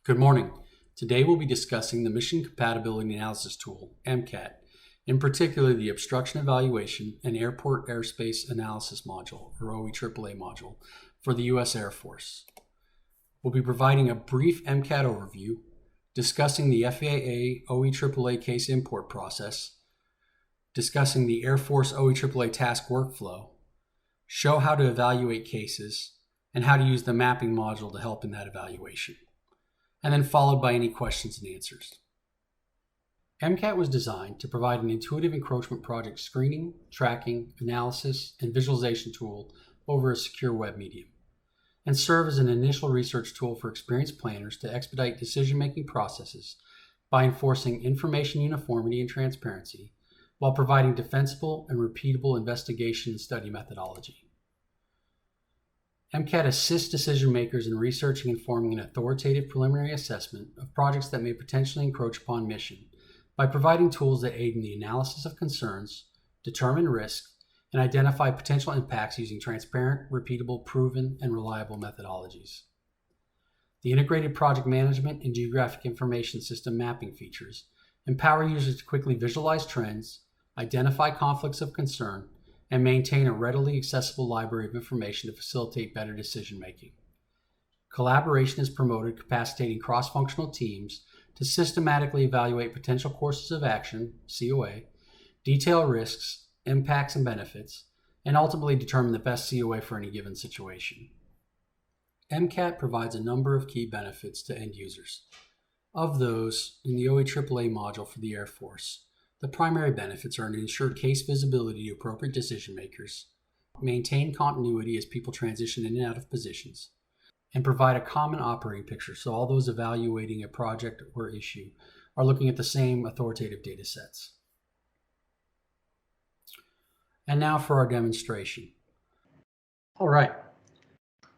Good morning. Today we'll be discussing the Mission Compatibility Analysis Tool, MCAT, in particular the Obstruction Evaluation and Airport Airspace Analysis Module, or OEAAA module, for the U.S. Air Force. We'll be providing a brief MCAT overview, discussing the FAA OEAAA case import process, discussing the Air Force OEAAA task workflow, show how to evaluate cases, and how to use the mapping module to help in that evaluation, and then followed by any questions and answers. MCAT was designed to provide an intuitive encroachment project screening, tracking, analysis, and visualization tool over a secure web medium, and serve as an initial research tool for experienced planners to expedite decision-making processes by enforcing information uniformity and transparency while providing defensible and repeatable investigation and study methodology. MCAT assists decision makers in researching and forming an authoritative preliminary assessment of projects that may potentially encroach upon mission by providing tools that aid in the analysis of concerns, determine risk, and identify potential impacts using transparent, repeatable, proven, and reliable methodologies. The integrated project management and geographic information system mapping features empower users to quickly visualize trends, identify conflicts of concern, and maintain a readily accessible library of information to facilitate better decision-making. Collaboration is promoted, capacitating cross-functional teams to systematically evaluate potential courses of action, COA, detail risks, impacts, and benefits, and ultimately determine the best COA for any given situation. MCAT provides a number of key benefits to end users. Of those, in the OEAAA module for the Air Force, the primary benefits are an ensured case visibility to appropriate decision makers, maintain continuity as people transition in and out of positions, and provide a common operating picture so all those evaluating a project or issue are looking at the same authoritative data sets. And now for our demonstration. All right.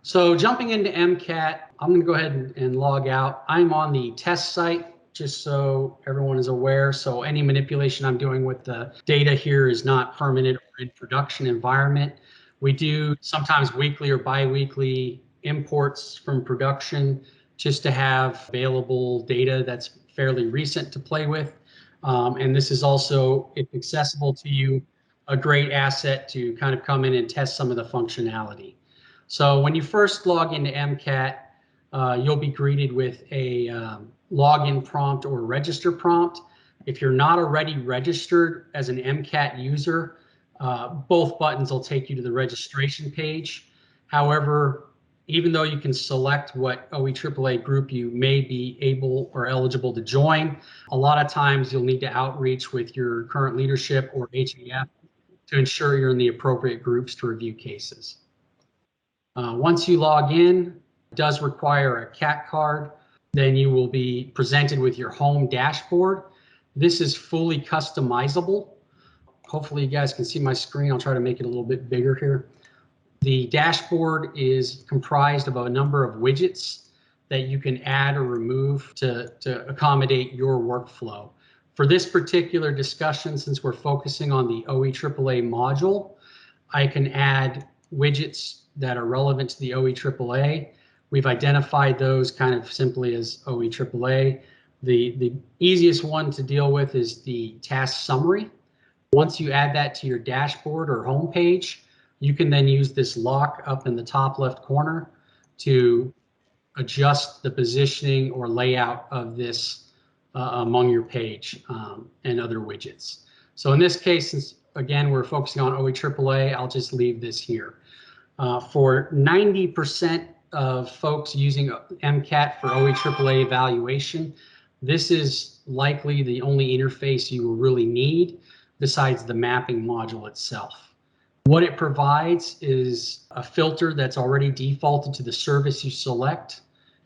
So jumping into MCAT, I'm going to go ahead and log out. I'm on the test site, just so everyone is aware. So any manipulation I'm doing with the data here is not permanent or in production environment. We do sometimes weekly or bi-weekly imports from production just to have available data that's fairly recent to play with. And this is also, if accessible to you, a great asset to kind of come in and test some of the functionality. So when you first log into MCAT, you'll be greeted with a login prompt or register prompt. If you're not already registered as an MCAT user, both buttons will take you to the registration page. However, even though you can select what OEAAA group you may be able or eligible to join, a lot of times you'll need to outreach with your current leadership or HAF to ensure you're in the appropriate groups to review cases. Once you log in, it does require a CAT card. Then you will be presented with your home dashboard. This is fully customizable. Hopefully you guys can see my screen. I'll try to make it a little bit bigger here. The dashboard is comprised of a number of widgets that you can add or remove to accommodate your workflow. For this particular discussion, since we're focusing on the OEAAA module, I can add widgets that are relevant to the OEAAA. We've identified those kind of simply as OEAAA. The easiest one to deal with is the task summary. Once you add that to your dashboard or home page, you can then use this lock up in the top left corner to adjust the positioning or layout of this among your page and other widgets. So in this case, since again we're focusing on OEAAA, I'll just leave this here. For 90% of folks using MCAT for OEAAA evaluation, this is likely the only interface you will really need besides the mapping module itself. What it provides is a filter that's already defaulted to the service you select.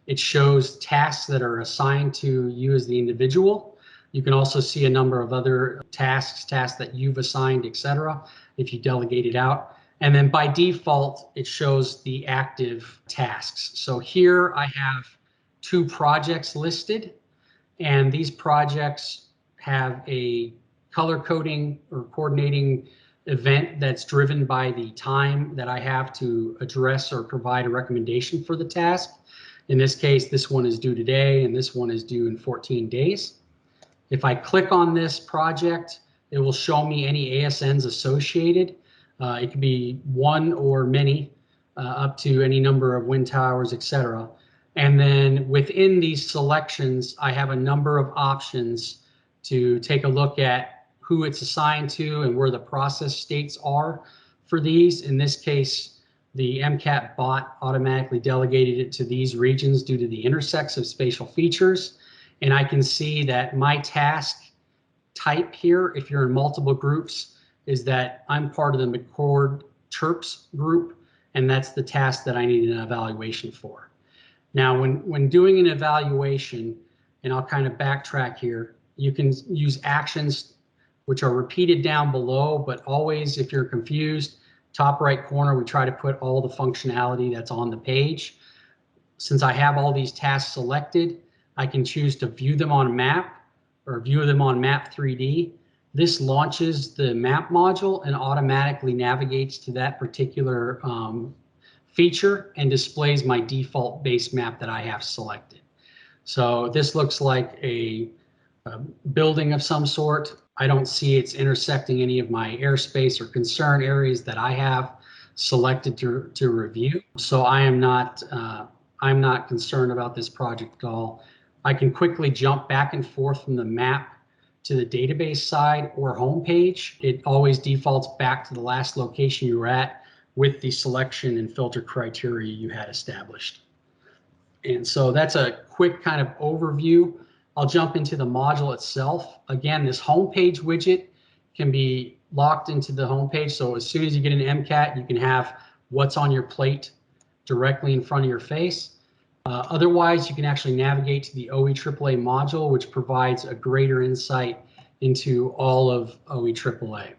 It shows tasks that are assigned to you as the individual. You can also see a number of other tasks that you've assigned, etc., if you delegate it out. And then by default, it shows the active tasks. So here I have 2 projects listed, and these projects have a color coding or coordinating event that's driven by the time that I have to address or provide a recommendation for the task. In this case, this one is due today and this one is due in 14 days. If I click on this project, it will show me any ASNs associated. It could be one or many, up to any number of wind towers, etc. And then within these selections, I have a number of options to take a look at who it's assigned to and where the process states are for these. In this case, the MCAT bot automatically delegated it to these regions due to the intersects of spatial features. And I can see that my task type here, if you're in multiple groups, is that I'm part of the McCord Chirps group, and that's the task that I need an evaluation for. Now, when doing an evaluation, and I'll kind of backtrack here, you can use actions which are repeated down below, but always, if you're confused, top right corner, we try to put all the functionality that's on the page. Since I have all these tasks selected, I can choose to view them on a map or view them on Map 3D. This launches the map module and automatically navigates to that particular feature and displays my default base map that I have selected. So this looks like a building of some sort. I don't see it's intersecting any of my airspace or concern areas that I have selected to review. So I'm not concerned about this project at all. I can quickly jump back and forth from the map to the database side or home page. It always defaults back to the last location you were at with the selection and filter criteria you had established. And so that's a quick kind of overview. I'll jump into the module itself. Again, this home page widget can be locked into the home page. So as soon as you get an MCAT, you can have what's on your plate directly in front of your face. Otherwise, you can actually navigate to the OEAAA module, which provides a greater insight into all of OEAAA.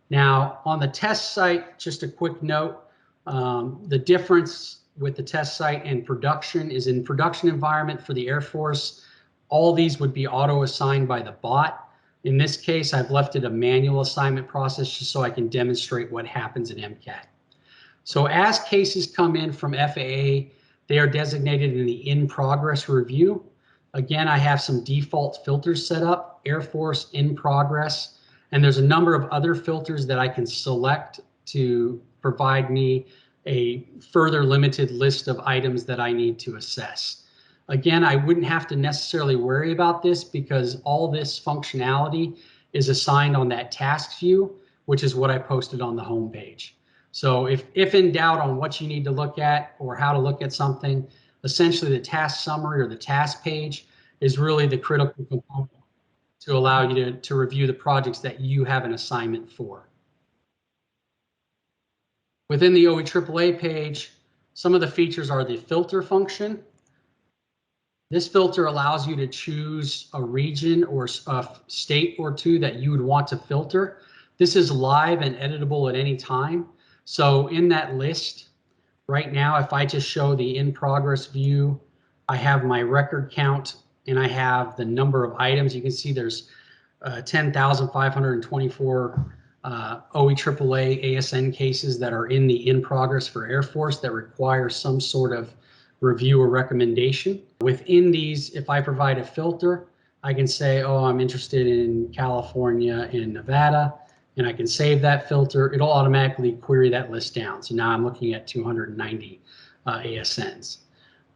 Now, on the test site, just a quick note, the difference with the test site and production is in production environment for the Air Force, all these would be auto-assigned by the bot. In this case, I've left it a manual assignment process just so I can demonstrate what happens in MCAT. So as cases come in from FAA, they are designated in the in-progress review. Again, I have some default filters set up, Air Force in progress, and there's a number of other filters that I can select to provide me a further limited list of items that I need to assess. Again, I wouldn't have to necessarily worry about this because all this functionality is assigned on that task view, which is what I posted on the home page. So if in doubt on what you need to look at or how to look at something, essentially the task summary or the task page is really the critical component to allow you to review the projects that you have an assignment for. Within the OEAAA page, some of the features are the filter function. This filter allows you to choose a region or a state or two that you would want to filter. This is live and editable at any time. So in that list, right now, if I just show the in-progress view, I have my record count and I have the number of items. You can see there's 10,524 OEAAA ASN cases that are in the in-progress for Air Force that require some sort of review or recommendation. Within these, if I provide a filter, I can say, oh, I'm interested in California and Nevada, and I can save that filter. It'll automatically query that list down. So now I'm looking at 290 ASNs.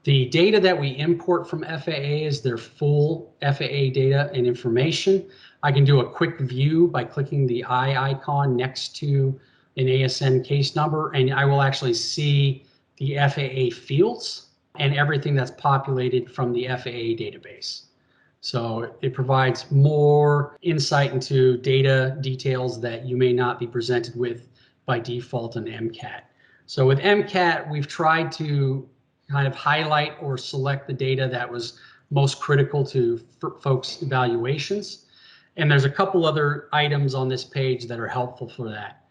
The data that we import from FAA is their full FAA data and information. I can do a quick view by clicking the eye icon next to an ASN case number, and I will actually see the FAA fields and everything that's populated from the FAA database. So it provides more insight into data details that you may not be presented with by default in MCAT. So with MCAT, we've tried to kind of highlight or select the data that was most critical to folks' evaluations. And there's a couple other items on this page that are helpful for that.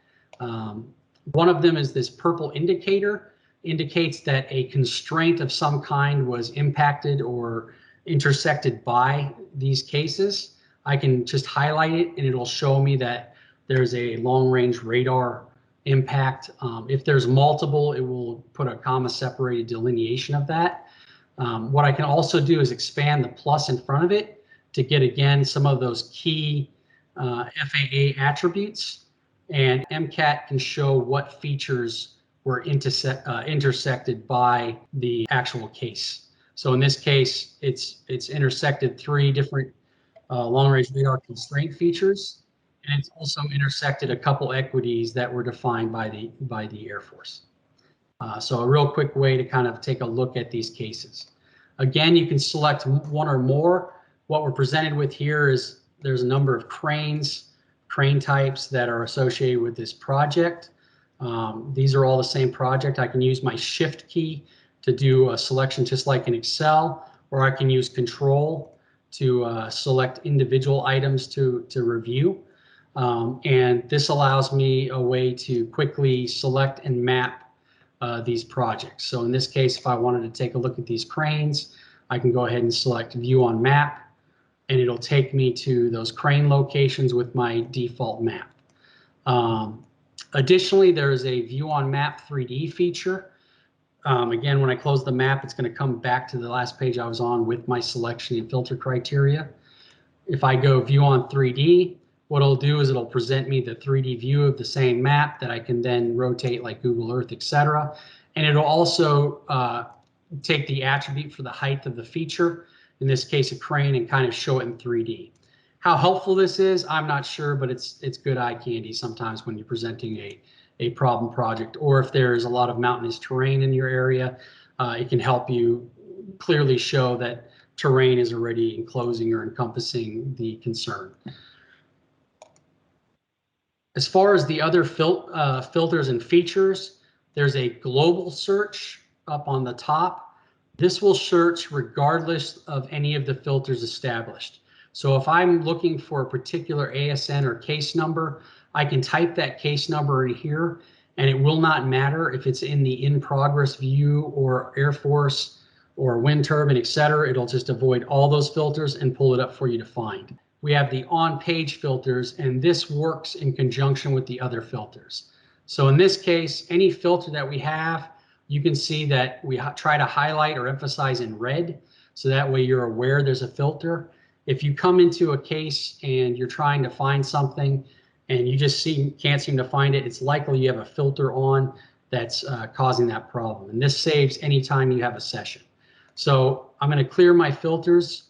One of them is this purple indicator, indicates that a constraint of some kind was impacted or intersected by these cases. I can just highlight it and it'll show me that there's a long-range radar impact. If there's multiple, it will put a comma-separated delineation of that. What I can also do is expand the plus in front of it to get, again, some of those key FAA attributes. And MCAT can show what features were intersected by the actual case. So in this case, it's intersected 3 different long-range radar constraint features, and it's also intersected a couple equities that were defined by the Air Force. So a real quick way to kind of take a look at these cases. Again, you can select one or more. What we're presented with here is there's a number of crane types that are associated with this project. These are all the same project. I can use my shift key to do a selection just like in Excel, or I can use control to select individual items to review. And this allows me a way to quickly select and map these projects. So in this case, if I wanted to take a look at these cranes, I can go ahead and select view on map, and it'll take me to those crane locations with my default map. Additionally, there is a view on map 3D feature. Again, when I close the map, it's going to come back to the last page I was on with my selection and filter criteria. If I go view on 3D, what it'll do is it'll present me the 3D view of the same map that I can then rotate like Google Earth, etc. And it'll also take the attribute for the height of the feature, in this case a crane, and kind of show it in 3D. How helpful this is, I'm not sure, but it's good eye candy sometimes when you're presenting a problem project, or if there's a lot of mountainous terrain in your area, it can help you clearly show that terrain is already enclosing or encompassing the concern. As far as the other filters and features, there's a global search up on the top. This will search regardless of any of the filters established. So if I'm looking for a particular ASN or case number, I can type that case number in here, and it will not matter if it's in the in progress view or Air Force or wind turbine, etc. It'll just avoid all those filters and pull it up for you to find. We have the on-page filters, and this works in conjunction with the other filters. So in this case, any filter that we have, you can see that we try to highlight or emphasize in red, so that way you're aware there's a filter. If you come into a case and you're trying to find something and you just can't seem to find it, it's likely you have a filter on that's causing that problem. And this saves anytime you have a session. So I'm going to clear my filters.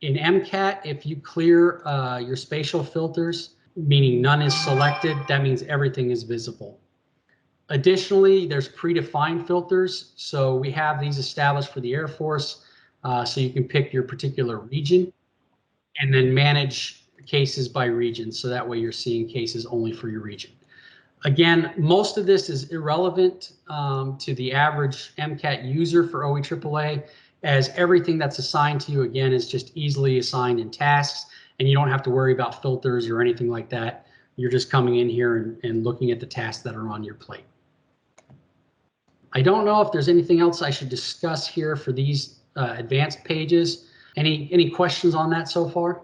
In MCAT, if you clear your spatial filters, meaning none is selected, that means everything is visible. Additionally, there's predefined filters. So we have these established for the Air Force, so you can pick your particular region and then manage cases by region. So that way you're seeing cases only for your region. Again, most of this is irrelevant to the average MCAT user for OEAAA, as everything that's assigned to you, again, is just easily assigned in tasks, and you don't have to worry about filters or anything like that. You're just coming in here and looking at the tasks that are on your plate. I don't know if there's anything else I should discuss here for these advanced pages. Any questions on that so far?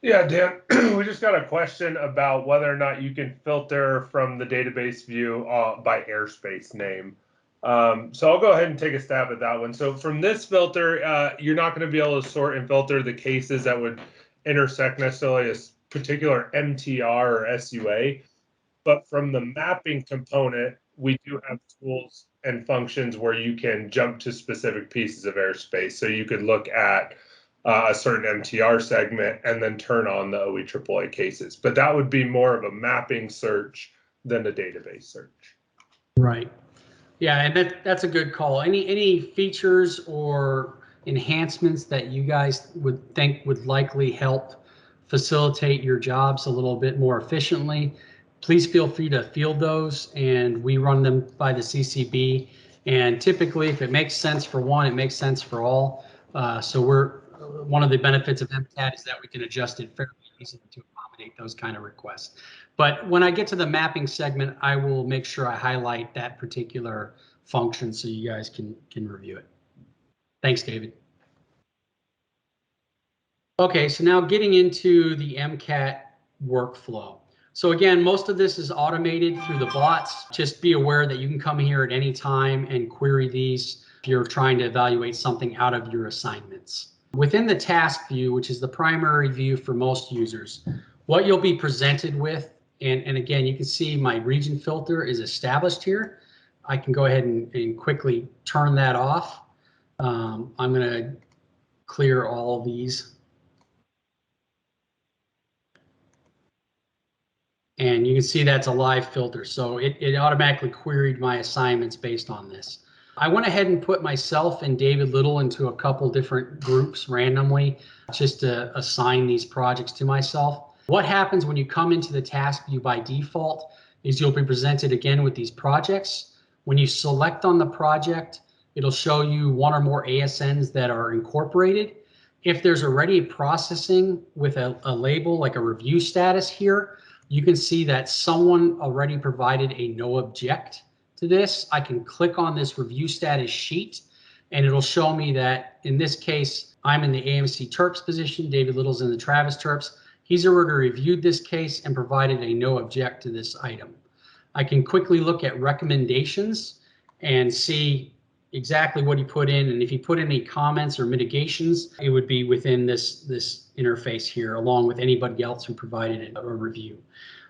Yeah, Dan, we just got a question about whether or not you can filter from the database view by airspace name. So I'll go ahead and take a stab at that one. So from this filter, you're not going to be able to sort and filter the cases that would intersect necessarily a particular MTR or SUA. But from the mapping component, we do have tools and functions where you can jump to specific pieces of airspace. So you could look at a certain MTR segment and then turn on the OEAAA cases. But that would be more of a mapping search than a database search. Right. Yeah, and that's a good call. Any features or enhancements that you guys would think would likely help facilitate your jobs a little bit more efficiently, please feel free to field those, and we run them by the CCB. And typically, if it makes sense for one, it makes sense for all. So one of the benefits of MCAT is that we can adjust it fairly easily to accommodate those kind of requests. But when I get to the mapping segment, I will make sure I highlight that particular function so you guys can review it. Thanks, David. Okay, so now getting into the MCAT workflow. So again, most of this is automated through the bots. Just be aware that you can come here at any time and query these if you're trying to evaluate something out of your assignments. Within the task view, which is the primary view for most users, what you'll be presented with, and again, you can see my region filter is established here. I can go ahead and quickly turn that off. I'm going to clear all of these. And you can see that's a live filter. So it automatically queried my assignments based on this. I went ahead and put myself and David Little into a couple different groups randomly just to assign these projects to myself. What happens when you come into the task view by default is you'll be presented again with these projects. When you select on the project, it'll show you one or more ASNs that are incorporated. If there's already processing with a label like a review status here, you can see that someone already provided a no object to this. I can click on this review status sheet and it'll show me that in this case, I'm in the AMC Terps position, David Little's in the Travis Terps. He's already reviewed this case and provided a no object to this item. I can quickly look at recommendations and see exactly what he put in, and if he put any comments or mitigations, it would be within this interface here, along with anybody else who provided a review.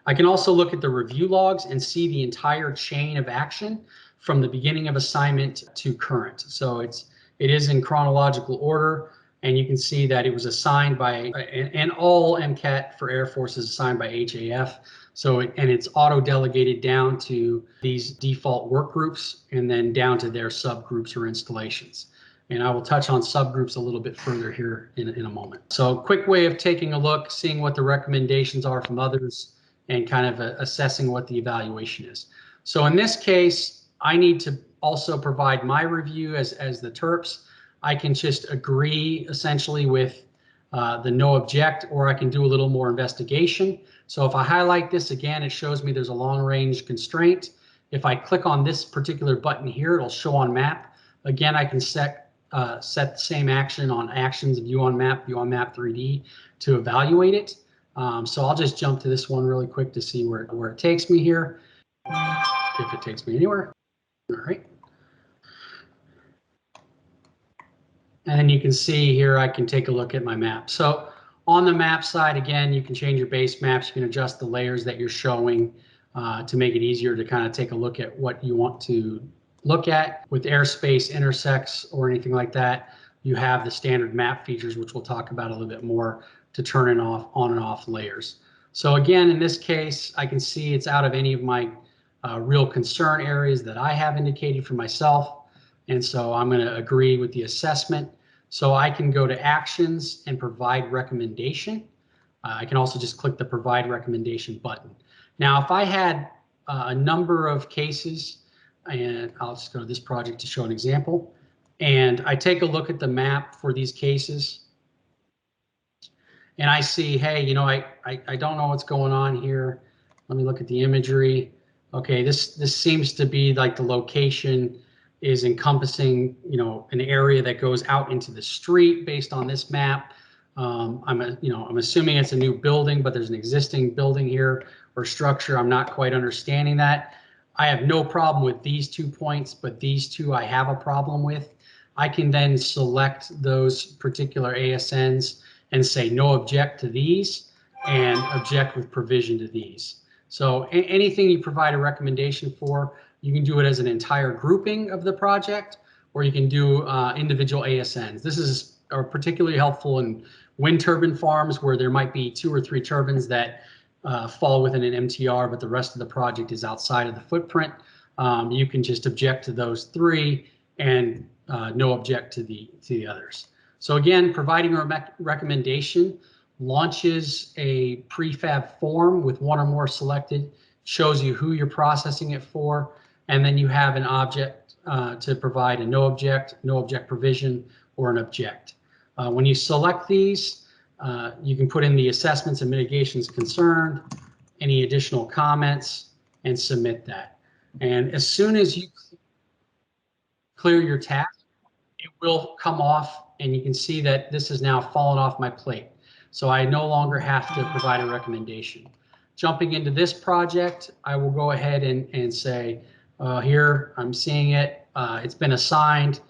I can also look at the review logs and see the entire chain of action from the beginning of assignment to current. So it is in chronological order, and you can see that it was assigned by, and all MCAT for Air Force is assigned by HAF. So, and it's auto-delegated down to these default work groups and then down to their subgroups or installations. And I will touch on subgroups a little bit further here in a moment. So quick way of taking a look, seeing what the recommendations are from others and kind of assessing what the evaluation is. So in this case, I need to also provide my review as the Terps. I can just agree essentially with the no object, or I can do a little more investigation. So if I highlight this again, it shows me there's a long range constraint. If I click on this particular button here, it'll show on map. Again, I can set the same action on actions, view on map 3D to evaluate it. So I'll just jump to this one really quick to see where it takes me here, if it takes me anywhere. All right. And then you can see here, I can take a look at my map. So on the map side, again, you can change your base maps. You can adjust the layers that you're showing to make it easier to kind of take a look at what you want to look at. With airspace, intersects, or anything like that, you have the standard map features, which we'll talk about a little bit more, to turn and off, on and off layers. So again, in this case, I can see it's out of any of my real concern areas that I have indicated for myself. And so I'm going to agree with the assessment. So I can go to actions and provide recommendation. I can also just click the provide recommendation button. Now, if I had a number of cases, and I'll just go to this project to show an example, and I take a look at the map for these cases, and I see, hey, you know, I don't know what's going on here. Let me look at the imagery. Okay, this seems to be like the location is encompassing, you know, an area that goes out into the street based on this map. I'm assuming it's a new building, but there's an existing building here or structure. I'm not quite understanding that. I have no problem with these 2 points, but these two I have a problem with. I can then select those particular ASNs and say no object to these and object with provision to these. So anything you provide a recommendation for, you can do it as an entire grouping of the project, or you can do individual ASNs. This is particularly helpful in wind turbine farms where there might be 2 or 3 turbines that fall within an MTR, but the rest of the project is outside of the footprint. You can just object to those 3 and no object to the others. So again, providing a recommendation launches a prefab form with 1 or more selected, shows you who you're processing it for, and then you have an object to provide a no object provision, or an object. When you select these, you can put in the assessments and mitigations concerned, any additional comments, and submit that. And as soon as you clear your task, it will come off, and you can see that this has now fallen off my plate. So I no longer have to provide a recommendation. Jumping into this project, I will go ahead and say, here, I'm seeing it. It's been assigned.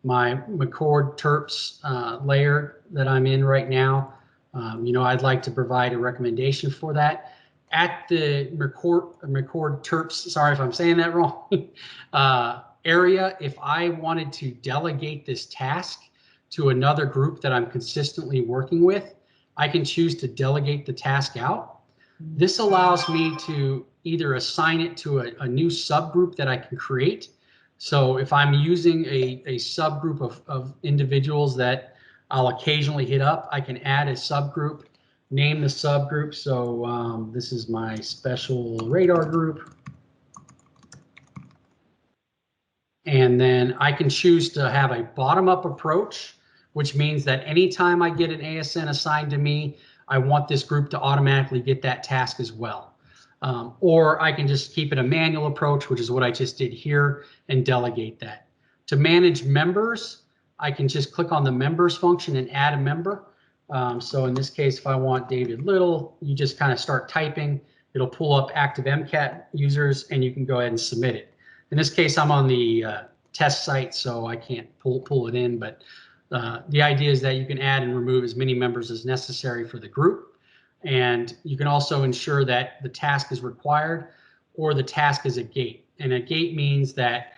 my McCord terps layer that I'm in right now. I'd like to provide a recommendation for that. At the McCord terps, sorry if I'm saying that wrong, area, if I wanted to delegate this task to another group that I'm consistently working with, I can choose to delegate the task out. This allows me to either assign it to a new subgroup that I can create. So if I'm using a subgroup of individuals that I'll occasionally hit up, I can add a subgroup, name the subgroup. So this is my special radar group. And then I can choose to have a bottom-up approach, which means that anytime I get an ASN assigned to me, I want this group to automatically get that task as well. Or I can just keep it a manual approach, which is what I just did here, and delegate that. To manage members, I can just click on the members function and add a member. So in this case, if I want David Little, you just kind of start typing. It'll pull up active MCAT users, and you can go ahead and submit it. In this case, I'm on the test site, so I can't pull it in, but the idea is that you can add and remove as many members as necessary for the group. And you can also ensure that the task is required or the task is a gate. And a gate means that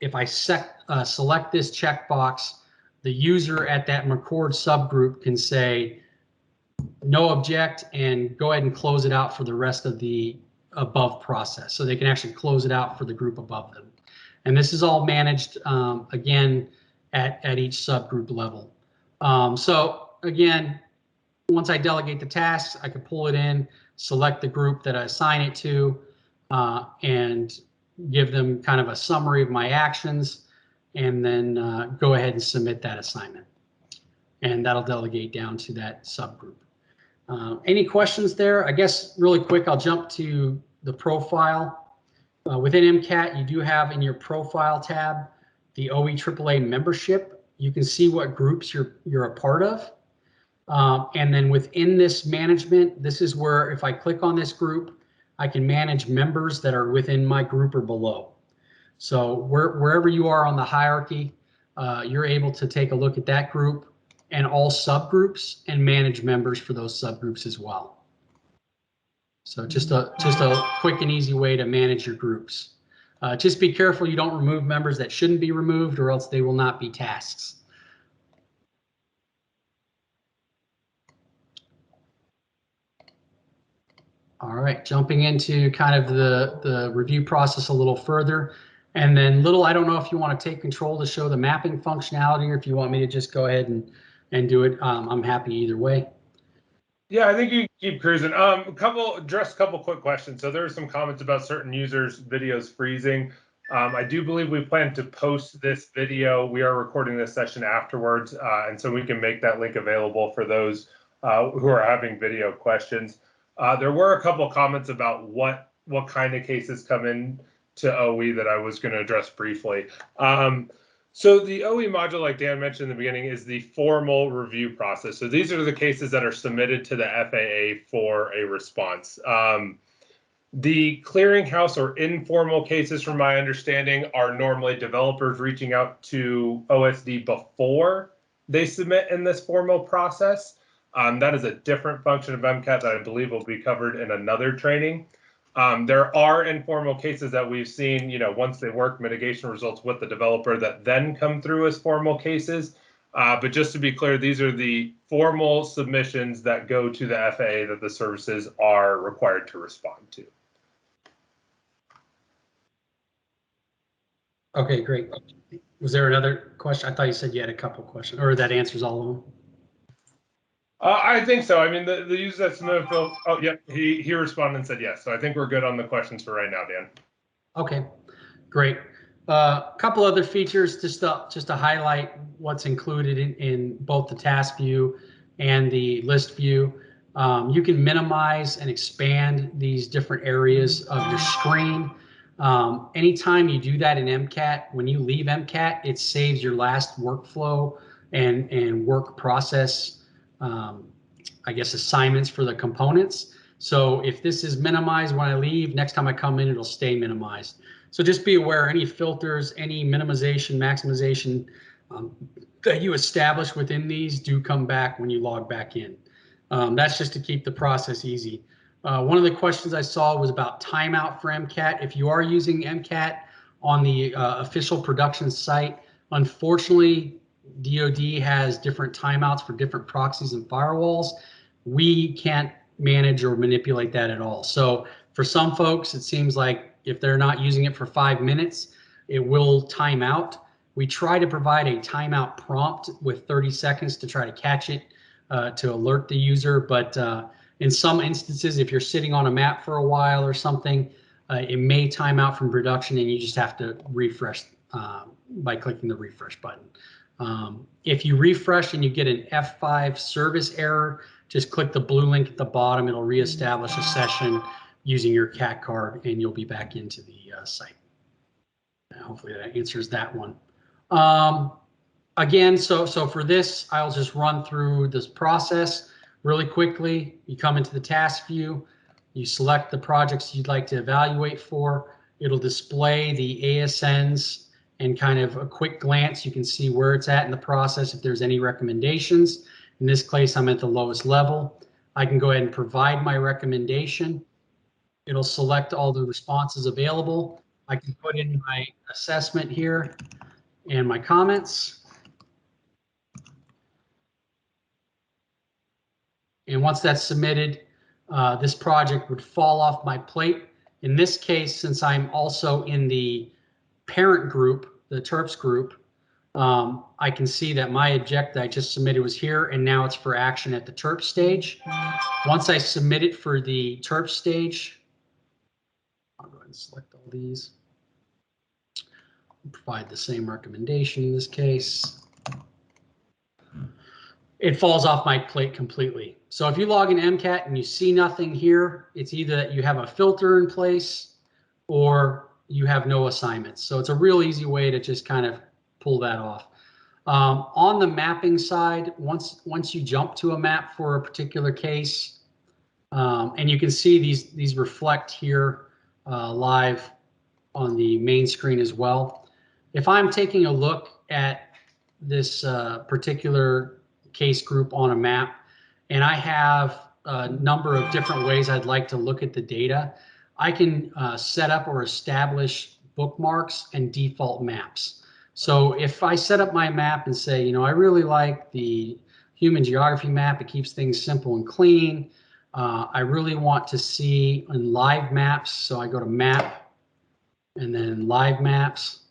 if I select this checkbox, the user at that McCord subgroup can say no object and go ahead and close it out for the rest of the above process. So they can actually close it out for the group above them. And this is all managed, again, at each subgroup level. So again, once I delegate the tasks, I can pull it in, select the group that I assign it to, and give them kind of a summary of my actions, and then go ahead and submit that assignment. And that'll delegate down to that subgroup. Any questions there? I guess really quick, I'll jump to the profile. Within MCAT, you do have in your profile tab the OEAAA membership. You can see what groups you're a part of. And then within this management, this is where if I click on this group, I can manage members that are within my group or below. So wherever you are on the hierarchy, you're able to take a look at that group and all subgroups and manage members for those subgroups as well. So just a quick and easy way to manage your groups. Just be careful you don't remove members that shouldn't be removed, or else they will not be tasks. All right, jumping into kind of the review process a little further. And then Little, I don't know if you want to take control to show the mapping functionality, or if you want me to just go ahead and do it. I'm happy either way. Yeah, I think you keep cruising. Address a couple quick questions. So there are some comments about certain users' videos freezing. I do believe we plan to post this video. We are recording this session afterwards, and so we can make that link available for those who are having video questions. There were a couple comments about what kind of cases come in to OE that I was going to address briefly. So the OE module, like Dan mentioned in the beginning, is the formal review process. So these are the cases that are submitted to the FAA for a response. The clearinghouse or informal cases, from my understanding, are normally developers reaching out to OSD before they submit in this formal process. That is a different function of MCAT that I believe will be covered in another training. There are informal cases that we've seen, once they work mitigation results with the developer, that then come through as formal cases. But just to be clear, these are the formal submissions that go to the FAA that the services are required to respond to. Okay, great. Was there another question? I thought you said you had a couple questions, or that answers all of them. I think so. I mean, the user that submitted, Phil, oh, yep, he responded and said yes. So I think we're good on the questions for right now, Dan. Okay, great. A couple other features just to highlight what's included in both the task view and the list view. You can minimize and expand these different areas of your screen. Anytime you do that in MCAT, when you leave MCAT, it saves your last workflow and work process, I guess, assignments for the components. So if this is minimized when I leave, next time I come in, it'll stay minimized. So just be aware, any filters, any minimization, maximization that you establish within these do come back when you log back in. That's just to keep the process easy. One of the questions I saw was about timeout for MCAT. If you are using MCAT on the official production site, unfortunately, DoD has different timeouts for different proxies and firewalls. We can't manage or manipulate that at all. So for some folks, it seems like if they're not using it for 5 minutes, it will time out. We try to provide a timeout prompt with 30 seconds to try to catch it, to alert the user. But in some instances, if you're sitting on a map for a while or something, it may time out from production and you just have to refresh by clicking the refresh button. If you refresh and you get an F5 service error, just click the blue link at the bottom. It'll reestablish a session using your CAT card and you'll be back into the site. Hopefully that answers that one. Again, so for this, I'll just run through this process really quickly. You come into the task view, you select the projects you'd like to evaluate for. It'll display the ASNs and kind of a quick glance. You can see where it's at in the process, if there's any recommendations. In this case, I'm at the lowest level. I can go ahead and provide my recommendation. It'll select all the responses available. I can put in my assessment here and my comments. And once that's submitted, this project would fall off my plate. In this case, since I'm also in the parent group, the TERPS group, I can see that my object that I just submitted was here, and now it's for action at the TERPS stage. Once I submit it for the TERPS stage, I'll go ahead and select all these. Provide the same recommendation in this case. It falls off my plate completely. So if you log in MCAT and you see nothing here, it's either that you have a filter in place or you have no assignments. So it's a real easy way to just kind of pull that off. On the mapping side, once you jump to a map for a particular case, and you can see these reflect here live on the main screen as well. If I'm taking a look at this particular case group on a map, and I have a number of different ways I'd like to look at the data, I can set up or establish bookmarks and default maps. So if I set up my map and say, I really like the human geography map, it keeps things simple and clean. I really want to see in live maps, so I go to map and then live maps.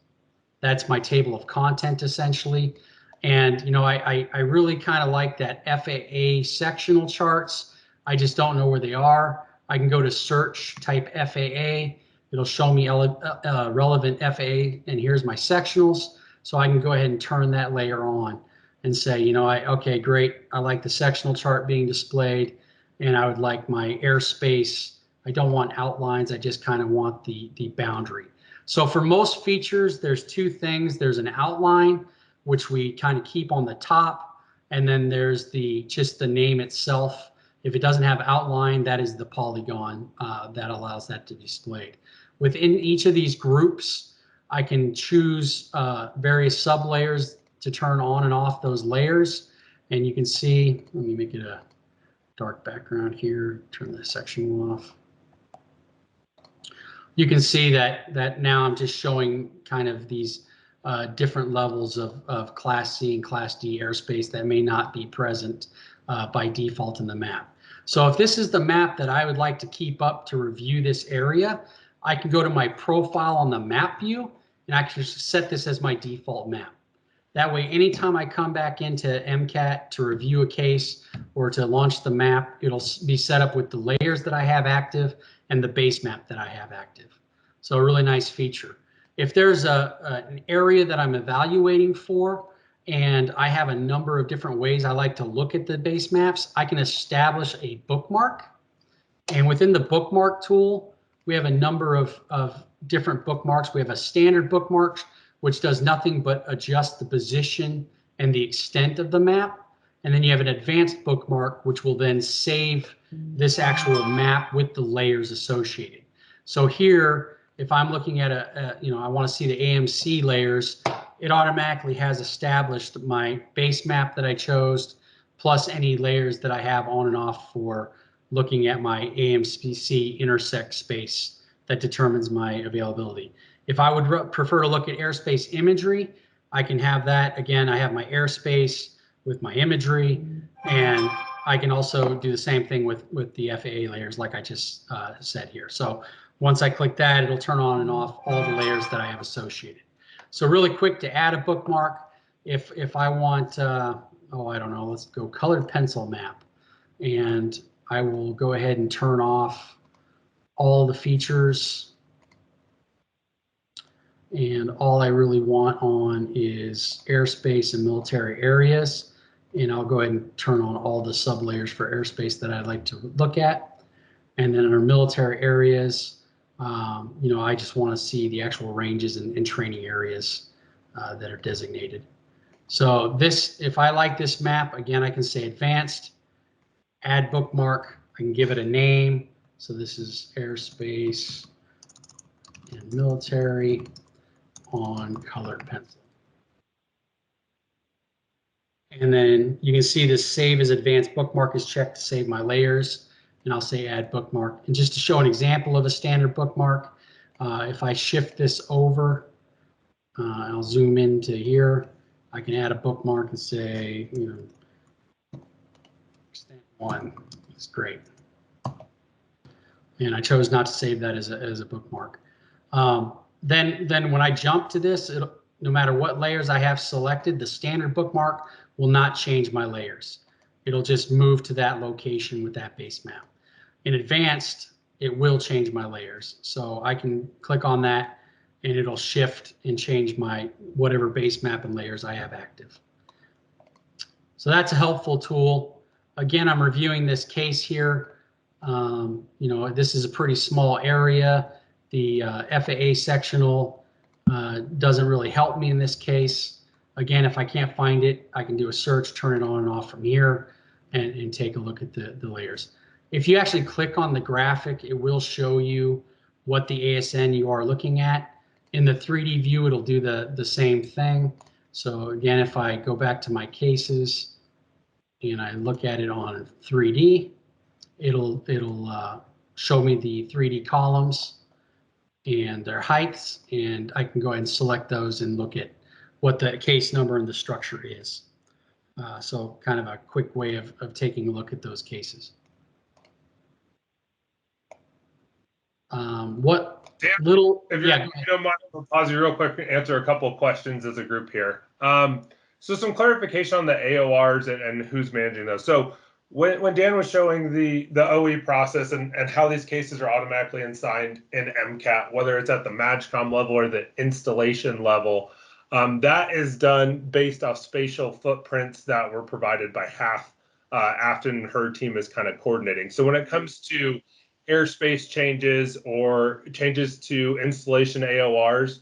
That's my table of content essentially. And I really kind of like that FAA sectional charts. I just don't know where they are. I can go to search, type FAA. It'll show me relevant FAA, and here's my sectionals. So I can go ahead and turn that layer on and say, okay, great. I like the sectional chart being displayed, and I would like my airspace. I don't want outlines. I just kind of want the boundary. So for most features, there's two things. There's an outline, which we kind of keep on the top, and then there's just the name itself. If it doesn't have outline, that is the polygon that allows that to be displayed. Within each of these groups, I can choose various sublayers to turn on and off those layers. And you can see, let me make it a dark background here, turn the section off. You can see that now I'm just showing kind of these different levels of Class C and Class D airspace that may not be present by default in the map. So if this is the map that I would like to keep up to review this area, I can go to my profile on the map view and actually set this as my default map. That way, anytime I come back into MCAT to review a case or to launch the map, it'll be set up with the layers that I have active and the base map that I have active. So a really nice feature. If there's an area that I'm evaluating for, and I have a number of different ways I like to look at the base maps, I can establish a bookmark. And within the bookmark tool, we have a number of different bookmarks. We have a standard bookmark, which does nothing but adjust the position and the extent of the map. And then you have an advanced bookmark, which will then save this actual map with the layers associated. So here, if I'm looking at I want to see the AMC layers, it automatically has established my base map that I chose, plus any layers that I have on and off for looking at my AMC intersect space that determines my availability. If I would prefer to look at airspace imagery, I can have that. Again, I have my airspace with my imagery, and I can also do the same thing with the FAA layers like I just said here. So once I click that, it'll turn on and off all the layers that I have associated. So really quick to add a bookmark, if I want, I don't know, let's go colored pencil map. And I will go ahead and turn off all the features. And all I really want on is airspace and military areas. And I'll go ahead and turn on all the sub layers for airspace that I'd like to look at. And then in our military areas, I just want to see the actual ranges and training areas that are designated. So this, if I like this map, again, I can say advanced, add bookmark. I can give it a name. So this is airspace and military on colored pencil. And then you can see this save as advanced bookmark is checked to save my layers. And I'll say add bookmark. And just to show an example of a standard bookmark, if I shift this over, I'll zoom into here. I can add a bookmark and say, extent 1. It's great. And I chose not to save that as a bookmark. Then when I jump to this, no matter what layers I have selected, the standard bookmark will not change my layers. It'll just move to that location with that base map. In advanced, it will change my layers. So I can click on that and it'll shift and change my whatever base map and layers I have active. So that's a helpful tool. Again, I'm reviewing this case here. This is a pretty small area. The FAA sectional doesn't really help me in this case. Again, if I can't find it, I can do a search, turn it on and off from here, and take a look at the layers. If you actually click on the graphic, it will show you what the ASN you are looking at. In the 3D view, it'll do the same thing. So again, if I go back to my cases and I look at it on 3D, it'll show me the 3D columns and their heights, and I can go ahead and select those and look at what the case number and the structure is. So kind of a quick way of taking a look at those cases. Dan, if you don't mind, I'll pause you real quick and answer a couple of questions as a group here. So some clarification on the AORs and who's managing those. So when Dan was showing the OE process and how these cases are automatically assigned in MCAT, whether it's at the MAGCOM level or the installation level, that is done based off spatial footprints that were provided by HAF. Afton and her team is kind of coordinating. So when it comes to airspace changes or changes to installation AORs,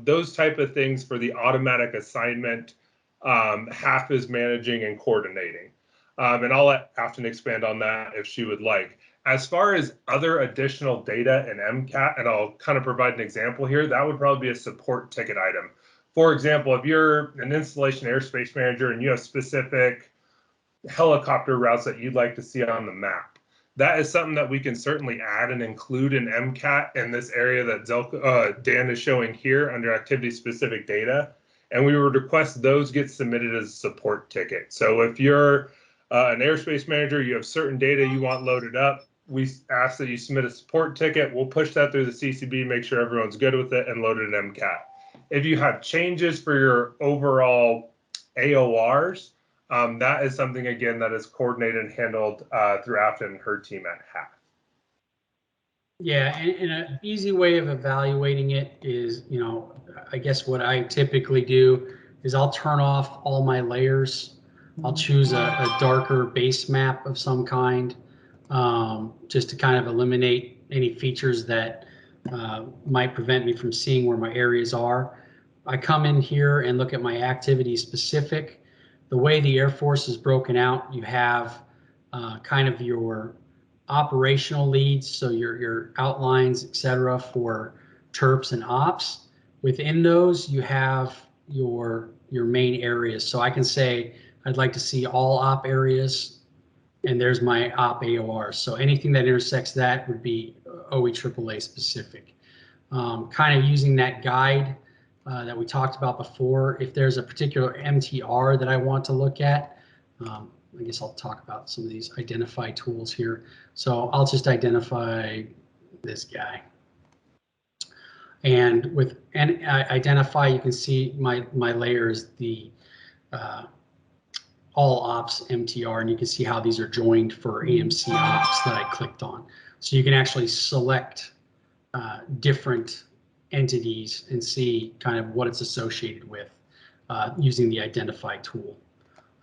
those type of things for the automatic assignment, HAF is managing and coordinating. And I'll let Afton expand on that if she would like. As far as other additional data in MCAT, and I'll kind of provide an example here, that would probably be a support ticket item. For example, if you're an installation airspace manager and you have specific helicopter routes that you'd like to see on the map, that is something that we can certainly add and include in MCAT in this area that Dan is showing here under activity-specific data. And we would request those get submitted as a support ticket. So if you're an airspace manager, you have certain data you want loaded up, we ask that you submit a support ticket. We'll push that through the CCB, make sure everyone's good with it, and load it in MCAT. If you have changes for your overall AORs, that is something, again, that is coordinated and handled through Afton and her team at HAF. Yeah, and an easy way of evaluating it is, I guess what I typically do is I'll turn off all my layers. I'll choose a darker base map of some kind, just to kind of eliminate any features that might prevent me from seeing where my areas are. I come in here and look at my activity specific. The way the Air Force is broken out, you have kind of your operational leads, so your outlines, et cetera, for terps and ops. Within those, you have your main areas. So I can say I'd like to see all op areas, and there's my op AORs. So anything that intersects that would be OEAAA specific. Kind of using that guide that we talked about before. If there's a particular MTR that I want to look at, I guess I'll talk about some of these identify tools here. So I'll just identify this guy. And with identify, you can see my layer is the all ops MTR, and you can see how these are joined for AMC ops that I clicked on. So you can actually select different entities and see kind of what it's associated with using the identify tool.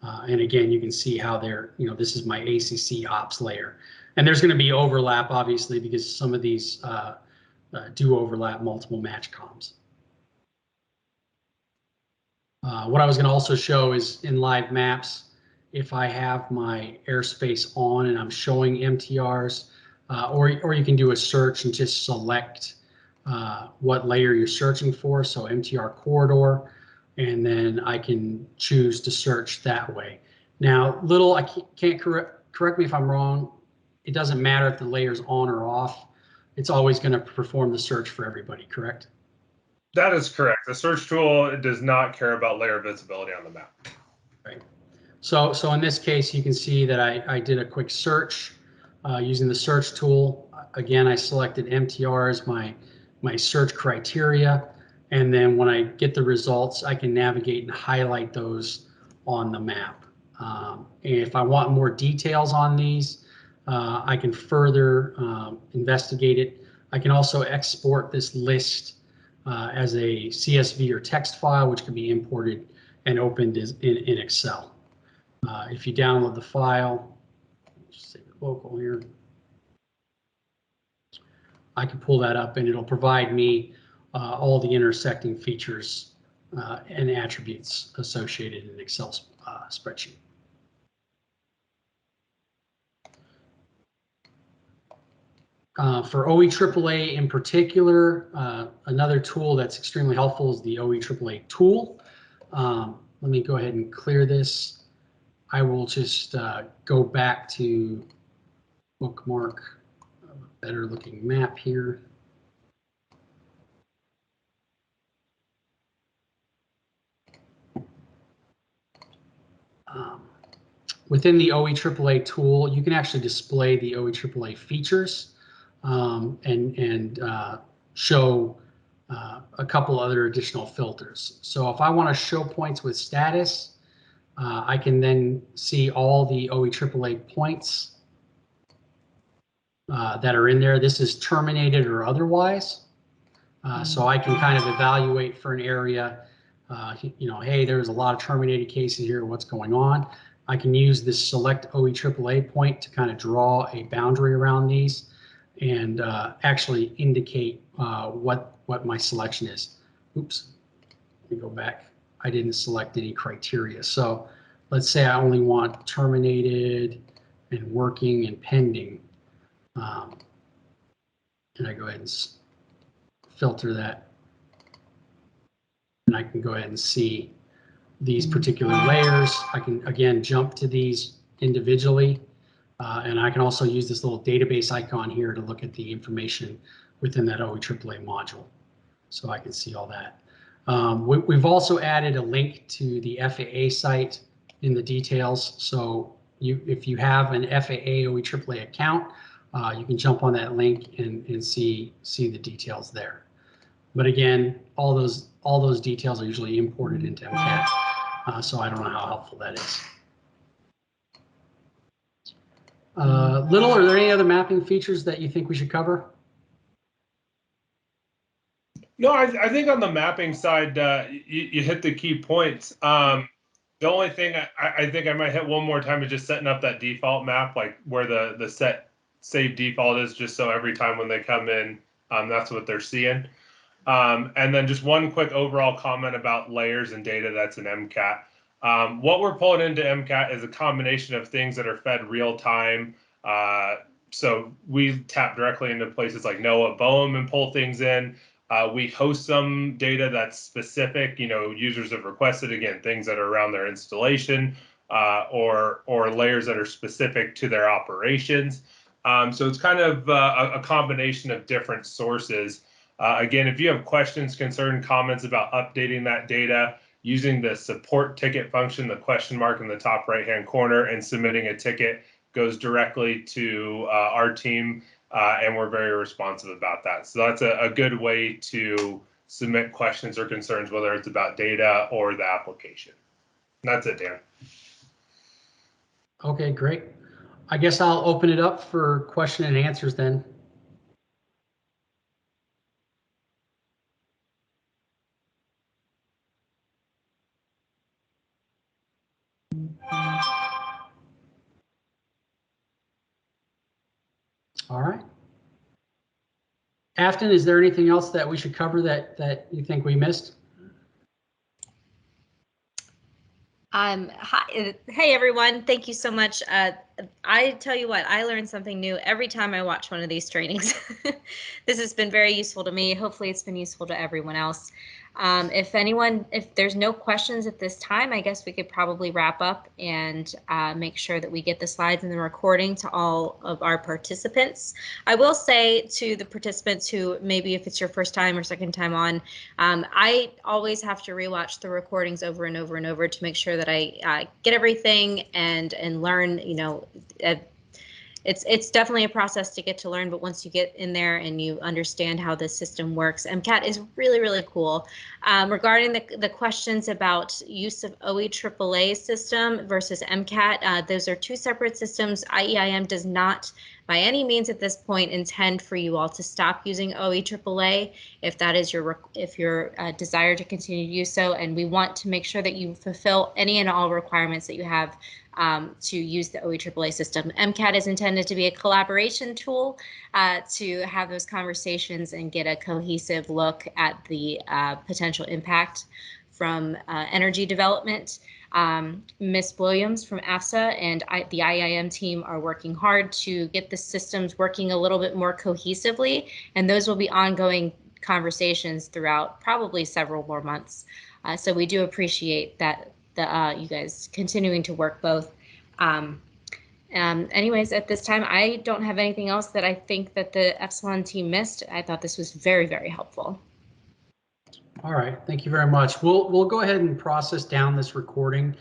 And again, you can see how they're, this is my ACC ops layer. And there's going to be overlap, obviously, because some of these do overlap multiple match comms. What I was going to also show is in live maps, if I have my airspace on and I'm showing MTRs, or you can do a search and just select what layer you're searching for, so MTR corridor, and then I can choose to search that way. Now, I can't correct me if I'm wrong, it doesn't matter if the layer's on or off, it's always going to perform the search for everybody, correct? That is correct. The search tool does not care about layer visibility on the map. Right. So in this case, you can see that I did a quick search using the search tool. Again, I selected MTR as my search criteria. And then when I get the results, I can navigate and highlight those on the map. And if I want more details on these, I can further investigate it. I can also export this list as a CSV or text file, which can be imported and opened in Excel. If you download the file, just say local here, I can pull that up and it'll provide me all the intersecting features and attributes associated in an Excel spreadsheet. For OEAAA in particular, another tool that's extremely helpful is the OEAAA tool. Let me go ahead and clear this. I will just go back to bookmark a better looking map here. Within the OEAAA tool, you can actually display the OEAAA features and show a couple other additional filters. So if I want to show points with status, I can then see all the OEAAA points that are in there. This is terminated or otherwise. So I can kind of evaluate for an area, hey, there's a lot of terminated cases here, what's going on? I can use this select OEAAA point to kind of draw a boundary around these and actually indicate what my selection is. Oops, let me go back. I didn't select any criteria. So let's say I only want terminated and working and pending. And I go ahead and filter that. And I can go ahead and see these particular layers. I can, again, jump to these individually. And I can also use this little database icon here to look at the information within that OEAAA module. So I can see all that. We've also added a link to the FAA site in the details. So if you have an FAA OEAAA account, you can jump on that link and see the details there. But again, all those details are usually imported into MCAT, so I don't know how helpful that is. Are there any other mapping features that you think we should cover? No, I think on the mapping side, you hit the key points. The only thing I think I might hit one more time is just setting up that default map, like where the save default is, just so every time when they come in, that's what they're seeing. And then just one quick overall comment about layers and data that's in MCAT. What we're pulling into MCAT is a combination of things that are fed real time. So we tap directly into places like NOAA, BOEM, and pull things in. We host some data that's specific, users have requested, again, things that are around their installation or layers that are specific to their operations. So it's kind of a combination of different sources. Again, if you have questions, concerns, comments about updating that data, using the support ticket function, the question mark in the top right-hand corner, and submitting a ticket goes directly to our team, and we're very responsive about that. So that's a good way to submit questions or concerns, whether it's about data or the application. And that's it, Dan. Okay, great. I guess I'll open it up for question and answers then. All right. Afton, is there anything else that we should cover that you think we missed? Hi, hey everyone, thank you so much. I tell you what, I learn something new every time I watch one of these trainings. This has been very useful to me. Hopefully it's been useful to everyone else. If there's no questions at this time, I guess we could probably wrap up and make sure that we get the slides and the recording to all of our participants. I will say to the participants who maybe if it's your first time or second time on, I always have to rewatch the recordings over and over and over to make sure that I get everything and learn, it's definitely a process to get to learn, but once you get in there and you understand how the system works, MCAT is really, really cool. Regarding the questions about use of OEAAA system versus MCAT, those are two separate systems. IEIM does not by any means at this point intend for you all to stop using OEAAA if that is your desire to continue to use so, and we want to make sure that you fulfill any and all requirements that you have to use the OEAAA system. MCAT is intended to be a collaboration tool to have those conversations and get a cohesive look at the potential impact from energy development. Ms. Williams from AFSA and the IIM team are working hard to get the systems working a little bit more cohesively, and those will be ongoing conversations throughout probably several more months. So we do appreciate that you guys continuing to work both. Anyways, at this time, I don't have anything else that I think that the Epsilon team missed. I thought this was very, very helpful. All right, thank you very much. We'll go ahead and process down this recording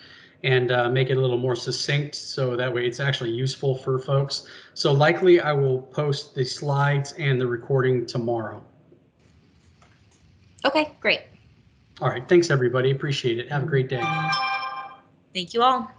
and make it a little more succinct so that way it's actually useful for folks. So likely I will post the slides and the recording tomorrow. Okay, great. All right, thanks everybody. Appreciate it. Have a great day. Thank you all.